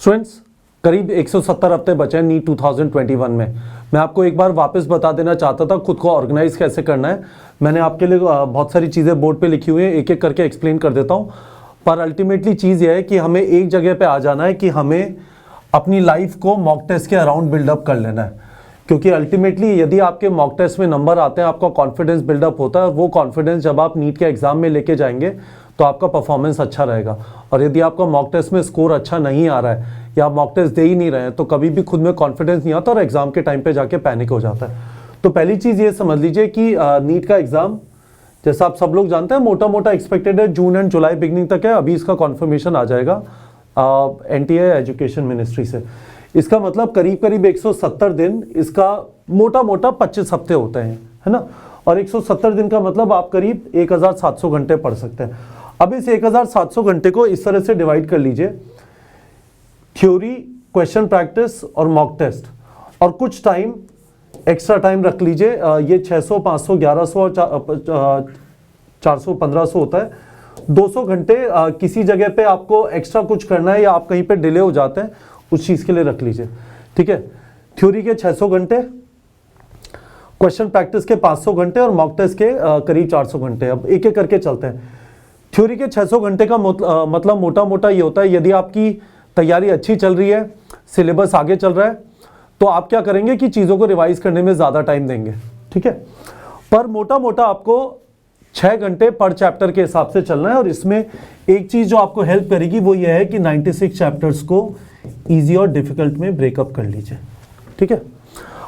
Students, करीब 170 हफ्ते बचे हैं नीट 2021 में। मैं आपको एक बार वापस बता देना चाहता था खुद को ऑर्गेनाइज कैसे करना है। मैंने आपके लिए बहुत सारी चीज़ें बोर्ड पे लिखी हुई हैं, एक एक करके एक्सप्लेन कर देता हूँ। पर अल्टीमेटली चीज़ यह है कि हमें एक जगह पे आ जाना है कि हमें अपनी लाइफ को मॉक टेस्ट के अराउंड बिल्डअप कर लेना है, क्योंकि अल्टीमेटली यदि आपके मॉक टेस्ट में नंबर आते हैं, आपका कॉन्फिडेंस बिल्डअप होता है, और वो कॉन्फिडेंस जब आप नीट के एग्जाम में लेके जाएंगे तो आपका परफॉर्मेंस अच्छा रहेगा। और यदि आपका मॉक टेस्ट में स्कोर अच्छा नहीं आ रहा है या आप मॉक टेस्ट दे ही नहीं रहे हैं तो कभी भी खुद में कॉन्फिडेंस नहीं आता और एग्जाम के टाइम पे जाके पैनिक हो जाता है। तो पहली चीज़ ये समझ लीजिए कि नीट का एग्जाम जैसा आप सब लोग जानते हैं मोटा मोटा एक्सपेक्टेड है जून एंड जुलाई बिगनिंग तक है। अभी इसका कॉन्फर्मेशन आ जाएगा NTA एजुकेशन मिनिस्ट्री से। इसका मतलब करीब करीब 170 दिन, इसका मोटा मोटा 25 हफ्ते होते हैं, है ना। और 170 दिन का मतलब आप करीब 1700 घंटे पढ़ सकते हैं। अब इस 1700 घंटे को इस तरह से डिवाइड कर लीजिए, थ्योरी, क्वेश्चन प्रैक्टिस और मॉक टेस्ट, और कुछ टाइम एक्स्ट्रा टाइम रख लीजिए। ये 600, 500, 1100 और 400, 1500 होता है। 200 घंटे किसी जगह पे आपको एक्स्ट्रा कुछ करना है या आप कहीं पे डिले हो जाते हैं, उस चीज़ के लिए रख लीजिए, ठीक है। थ्योरी के 600 घंटे, क्वेश्चन प्रैक्टिस के 500 घंटे और मॉक टेस्ट के करीब 400 घंटे। अब एक एक करके चलते हैं। थ्योरी के 600 घंटे का मतलब मोटा मोटा ये होता है, यदि आपकी तैयारी अच्छी चल रही है, सिलेबस आगे चल रहा है, तो आप क्या करेंगे कि चीज़ों को रिवाइज करने में ज़्यादा टाइम देंगे, ठीक है। पर मोटा मोटा आपको 6 घंटे पर चैप्टर के हिसाब से चलना है। और इसमें एक चीज़ जो आपको हेल्प करेगी वो ये है कि 96 चैप्टर्स को ईजी और डिफिकल्ट में ब्रेकअप कर लीजिए, ठीक है।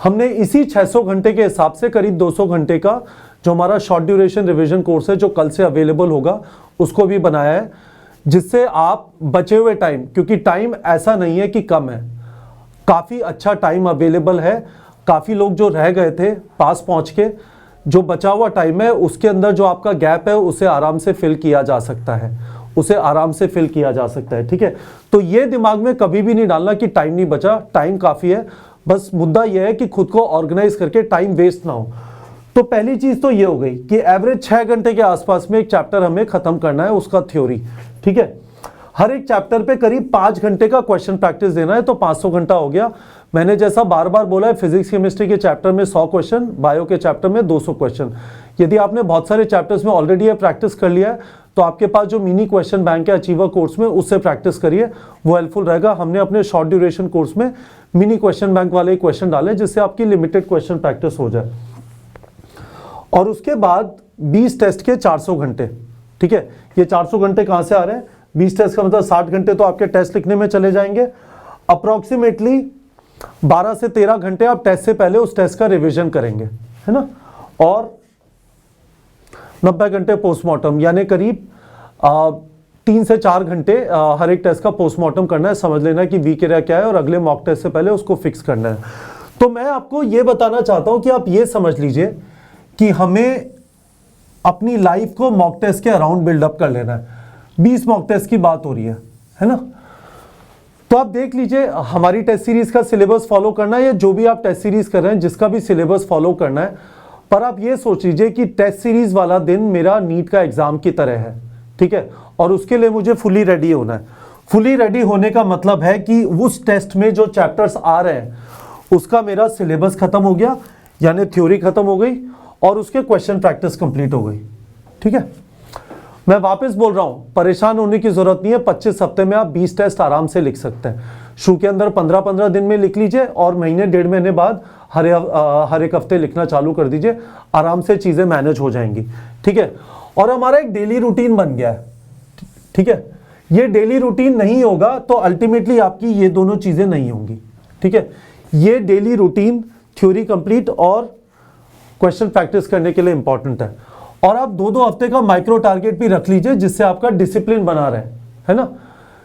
हमने इसी 600 घंटे के हिसाब से करीब 200 घंटे का जो हमारा शॉर्ट ड्यूरेशन रिवीजन कोर्स है, जो कल से अवेलेबल होगा, उसको भी बनाया है, जिससे आप बचे हुए टाइम, क्योंकि टाइम ऐसा नहीं है कि कम है, काफ़ी अच्छा टाइम अवेलेबल है। काफ़ी लोग जो रह गए थे पास पहुंच के, जो बचा हुआ टाइम है उसके अंदर जो आपका गैप है उसे आराम से फिल किया जा सकता है, ठीक है। तो ये दिमाग में कभी भी नहीं डालना कि टाइम नहीं बचा, टाइम काफ़ी है। बस मुद्दा यह है कि खुद को ऑर्गेनाइज करके टाइम वेस्ट ना हो। तो पहली चीज़ तो ये हो गई कि एवरेज 6 घंटे के आसपास में एक चैप्टर हमें खत्म करना है, उसका थ्योरी, ठीक है। हर एक चैप्टर पे करीब 5 घंटे का क्वेश्चन प्रैक्टिस देना है, तो 500 घंटा हो गया। मैंने जैसा बार बार बोला है, फिजिक्स केमिस्ट्री के चैप्टर में 100 क्वेश्चन, बायो के चैप्टर में 200 क्वेश्चन। यदि आपने बहुत सारे चैप्टर्स में ऑलरेडी ये प्रैक्टिस कर लिया है तो आपके पास जो मिनी क्वेश्चन बैंक है अचीवर कोर्स में, उससे प्रैक्टिस करिए, वो हेल्पफुल रहेगा। हमने अपने शॉर्ट ड्यूरेशन कोर्स में मिनी क्वेश्चन बैंक वाले क्वेश्चन डाले जिससे आपकी लिमिटेड क्वेश्चन प्रैक्टिस हो जाए। और उसके बाद 20 टेस्ट के 400 घंटे, ठीक है। ये 400 घंटे कहाँ से आ रहे हैं? 20 टेस्ट का मतलब 60 घंटे तो आपके टेस्ट लिखने में चले जाएंगे। अप्रोक्सीमेटली 12 से 13 घंटे आप टेस्ट से पहले उस टेस्ट का रिवीजन करेंगे, है ना। और 90 घंटे पोस्टमार्टम, यानी करीब 3 से 4 घंटे हर एक टेस्ट का पोस्टमार्टम करना है, समझ लेना कि वीक एरिया क्या है और अगले मॉक टेस्ट से पहले उसको फिक्स करना है। तो मैं आपको ये बताना चाहता हूं कि आप ये समझ लीजिए कि हमें अपनी लाइफ को मॉक टेस्ट के अराउंड बिल्डअप कर लेना है। 20 मॉक टेस्ट की बात हो रही है ना। तो आप देख लीजिए, हमारी टेस्ट सीरीज का सिलेबस फॉलो करना है या जो भी आप टेस्ट सीरीज कर रहे हैं जिसका भी सिलेबस फॉलो करना है, पर आप ये सोच लीजिए कि टेस्ट सीरीज वाला दिन मेरा नीट का एग्जाम की तरह है, ठीक है। और उसके लिए मुझे फुली रेडी होना है। फुली रेडी होने का मतलब है कि उस टेस्ट में जो चैप्टर्स आ रहे हैं उसका मेरा सिलेबस खत्म हो गया, यानी थ्योरी खत्म हो गई और उसके क्वेश्चन प्रैक्टिस कंप्लीट हो गई, ठीक है। मैं वापस बोल रहा हूं, परेशान होने की जरूरत नहीं है। 25 हफ्ते में आप 20 टेस्ट आराम से लिख सकते हैं। शुरू के अंदर 15-15 दिन में लिख लीजिए और महीने 1.5 महीने बाद हर एक हफ्ते लिखना चालू कर दीजिए, आराम से चीजें मैनेज हो जाएंगी, ठीक है। और हमारा एक डेली रूटीन बन गया है, ठीक है। ये डेली रूटीन नहीं होगा तो अल्टीमेटली आपकी ये दोनों चीजें नहीं होंगी, ठीक है। ये डेली रूटीन थ्योरी कंप्लीट और क्वेश्चन प्रैक्टिस करने के लिए इंपॉर्टेंट है। और आप 2-2 हफ्ते का माइक्रो टारगेट भी रख लीजिए जिससे आपका डिसिप्लिन बना रहे, है ना।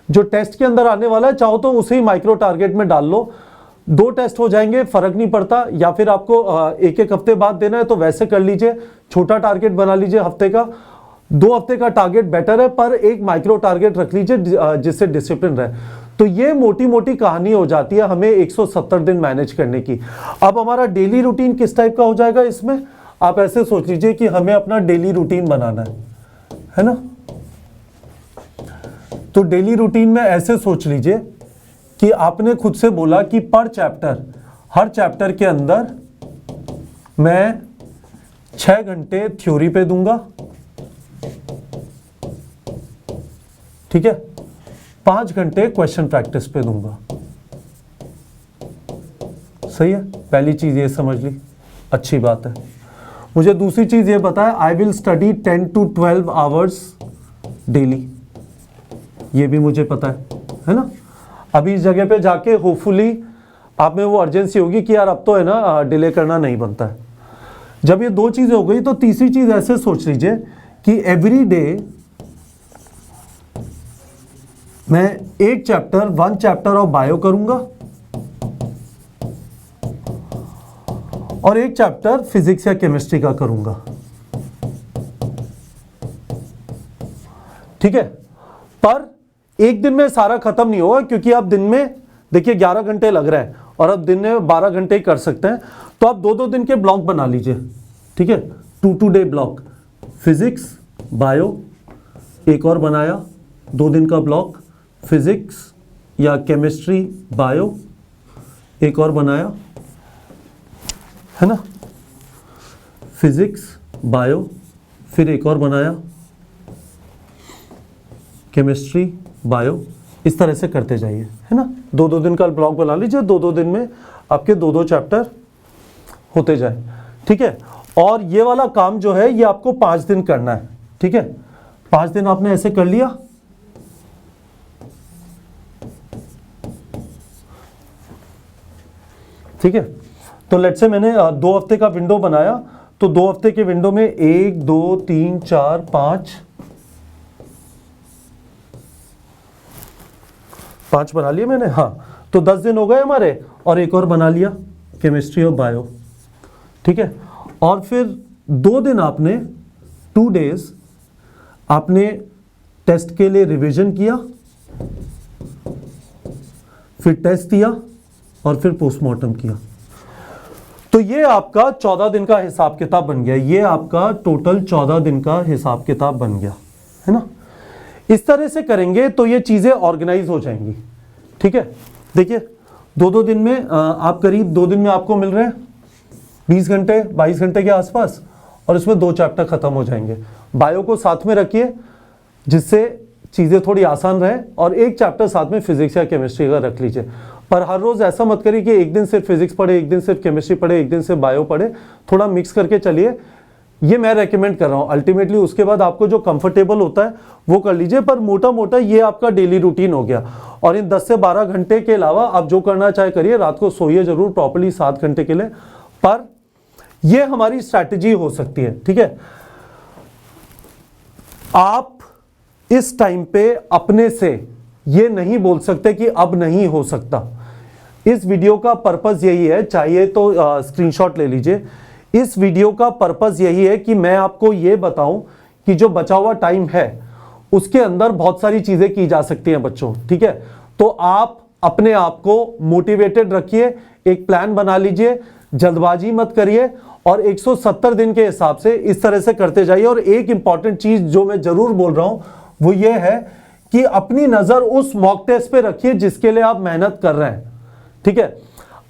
जो टेस्ट के अंदर आने वाला है चाहो तो उसे ही माइक्रो टारगेट में डाल लो। 2 टेस्ट हो जाएंगे, फर्क नहीं पड़ता। या फिर आपको एक हफ्ते बाद देना है तो वैसे कर लीजिए, छोटा टारगेट बना लीजिए हफ्ते का। 2 हफ्ते का टारगेट बेटर है, पर एक माइक्रो टारगेट रख लीजिए जिससे डिसिप्लिन रहे। तो ये मोटी मोटी कहानी हो जाती है हमें 170 दिन मैनेज करने की। अब हमारा डेली रूटीन किस टाइप का हो जाएगा इसमें? आप ऐसे सोच लीजिए कि हमें अपना डेली रूटीन बनाना है ना। तो डेली रूटीन में ऐसे सोच लीजिए कि आपने खुद से बोला कि पर चैप्टर, हर चैप्टर के अंदर मैं 6 घंटे थ्योरी पे दूंगा, ठीक है, 5 घंटे क्वेश्चन प्रैक्टिस पे दूंगा। सही है, पहली चीज ये समझ ली, अच्छी बात है। मुझे दूसरी चीज ये बताया, I will study 10 to 12 hours daily, ये भी मुझे पता है ना। अभी इस जगह पे जाके होपफुली आप में वो अर्जेंसी होगी कि यार अब तो है ना डिले करना नहीं बनता है। जब ये दो चीजें हो गई तो तीसरी चीज ऐसे सोच लीजिए कि एवरी डे मैं एक चैप्टर, 1 चैप्टर ऑफ बायो करूंगा और एक चैप्टर फिजिक्स या केमिस्ट्री का करूंगा, ठीक है। पर एक दिन में सारा खत्म नहीं होगा, क्योंकि आप दिन में देखिए 11 घंटे लग रहे हैं और अब दिन में 12 घंटे ही कर सकते हैं, तो आप 2-2 दिन के ब्लॉक बना लीजिए, ठीक है। 2 डे ब्लॉक, फिजिक्स बायो एक और बनाया, 2 दिन का ब्लॉक, फिजिक्स या केमिस्ट्री बायो एक और बनाया, है ना, फिजिक्स बायो, फिर एक और बनाया, केमिस्ट्री बायो, इस तरह से करते जाइए, है ना। 2-2 दिन का ब्लॉक बना लीजिए, 2-2 दिन में आपके 2-2 चैप्टर होते जाए, ठीक है। और ये वाला काम जो है ये आपको 5 दिन करना है, ठीक है। 5 दिन आपने ऐसे कर लिया, ठीक है। तो लेट्स से मैंने 2 हफ्ते का विंडो बनाया, तो 2 हफ्ते के विंडो में 1 2 3 4 5 बना लिए मैंने, हाँ। तो 10 दिन हो गए हमारे, और एक और बना लिया केमिस्ट्री और बायो, ठीक है। और फिर 2 दिन आपने 2 डेज आपने टेस्ट के लिए रिवीजन किया, फिर टेस्ट दिया और फिर पोस्टमार्टम किया। तो ये आपका 14 दिन का हिसाब किताब बन गया, ये आपका टोटल 14 दिन का हिसाब किताब बन गया, है ना। इस तरह से करेंगे तो ये चीजें ऑर्गेनाइज हो जाएंगी, ठीक है। देखिए 2-2 दिन में आप करीब 2 दिन में आपको मिल रहे हैं 20 घंटे 22 घंटे के आसपास, और इसमें 2 चैप्टर खत्म हो जाएंगे। बायो को साथ में रखिए जिससे चीजें थोड़ी आसान रहे, और एक चैप्टर साथ में फिजिक्स या केमिस्ट्री का रख लीजिए। पर हर रोज ऐसा मत करिए कि एक दिन सिर्फ फिजिक्स पढ़े, एक दिन सिर्फ केमिस्ट्री पढ़े, एक दिन सिर्फ बायो पढ़े, थोड़ा मिक्स करके चलिए, ये मैं रेकमेंड कर रहा हूं। अल्टीमेटली उसके बाद आपको जो कंफर्टेबल होता है वो कर लीजिए, पर मोटा मोटा ये आपका डेली रूटीन हो गया। और इन 10 से 12 घंटे के अलावा आप जो करना चाहे करिए, रात को सोइए जरूर प्रॉपर्ली 7 घंटे के लिए, पर ये हमारी स्ट्रैटेजी हो सकती है, ठीक है। आप इस टाइम पे अपने से ये नहीं बोल सकते कि अब नहीं हो सकता। इस वीडियो का पर्पस यही है, चाहिए तो स्क्रीनशॉट ले लीजिए। इस वीडियो का पर्पस यही है कि मैं आपको ये बताऊं कि जो बचा हुआ टाइम है उसके अंदर बहुत सारी चीजें की जा सकती हैं बच्चों, ठीक है। तो आप अपने आप को मोटिवेटेड रखिए, एक प्लान बना लीजिए, जल्दबाजी मत करिए, और 170 दिन के हिसाब से इस तरह से करते जाइए। और एक इंपॉर्टेंट चीज जो मैं जरूर बोल रहा हूं वो ये है कि अपनी नजर उस मॉक टेस्ट पे रखिए जिसके लिए आप मेहनत कर रहे हैं, ठीक है।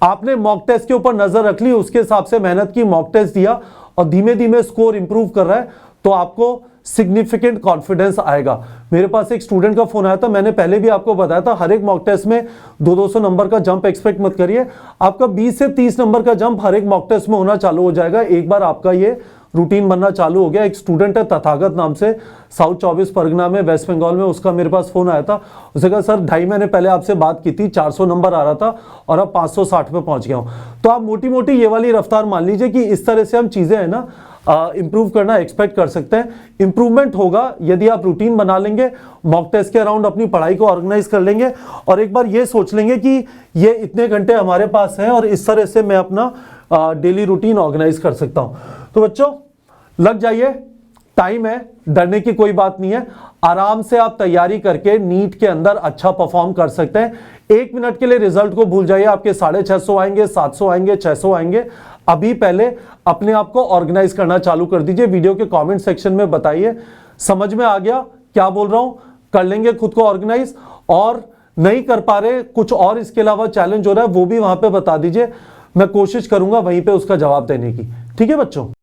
आपने मॉक टेस्ट के ऊपर नजर रख ली, उसके हिसाब से मेहनत की, मॉक टेस्ट दिया और धीमे धीमे स्कोर इंप्रूव कर रहा है, तो आपको सिग्निफिकेंट कॉन्फिडेंस आएगा। मेरे पास एक स्टूडेंट का फोन आया था, मैंने पहले भी आपको बताया था, हर एक मॉक टेस्ट में 200-200 नंबर का जंप एक्सपेक्ट मत करिए। आपका 20 से 30 नंबर का जंप हर एक मॉक टेस्ट में होना चालू हो जाएगा। एक बार आपका ये रूटीन बनना चालू हो गया। एक स्टूडेंट है तथागत नाम से, साउथ 24 परगना में, वेस्ट बंगाल में, उसका मेरे पास फोन आया था। उसने कहा सर 2.5 महीने पहले आपसे बात की थी, 400 नंबर आ रहा था और अब 560 पे पहुंच गया हूं। तो आप मोटी मोटी ये वाली रफ्तार मान लीजिए कि इस तरह से हम चीजें है ना इंप्रूव करना एक्सपेक्ट कर सकते हैं। इंप्रूवमेंट होगा यदि आप रूटीन बना लेंगे, मॉक टेस्ट के अराउंड अपनी पढ़ाई को ऑर्गेनाइज कर लेंगे, और एक बार ये सोच लेंगे कि ये इतने घंटे हमारे पास हैं और इस तरह से मैं अपना डेली रूटीन ऑर्गेनाइज कर सकता हूं। तो बच्चों लग जाइए, टाइम है, डरने की कोई बात नहीं है। आराम से आप तैयारी करके नीट के अंदर अच्छा परफॉर्म कर सकते हैं। 1 मिनट के लिए रिजल्ट को भूल जाइए, आपके 650 आएंगे, 700 आएंगे, 600 आएंगे। अभी पहले अपने आप को ऑर्गेनाइज करना चालू कर दीजिए। वीडियो के कमेंट सेक्शन में बताइए समझ में आ गया क्या बोल रहा हूं, कर लेंगे खुद को ऑर्गेनाइज। और नहीं कर पा रहे, कुछ और इसके अलावा चैलेंज हो रहा है, वो भी वहां पे बता दीजिए, मैं कोशिश करूंगा वहीं पे उसका जवाब देने की। ठीक है बच्चों।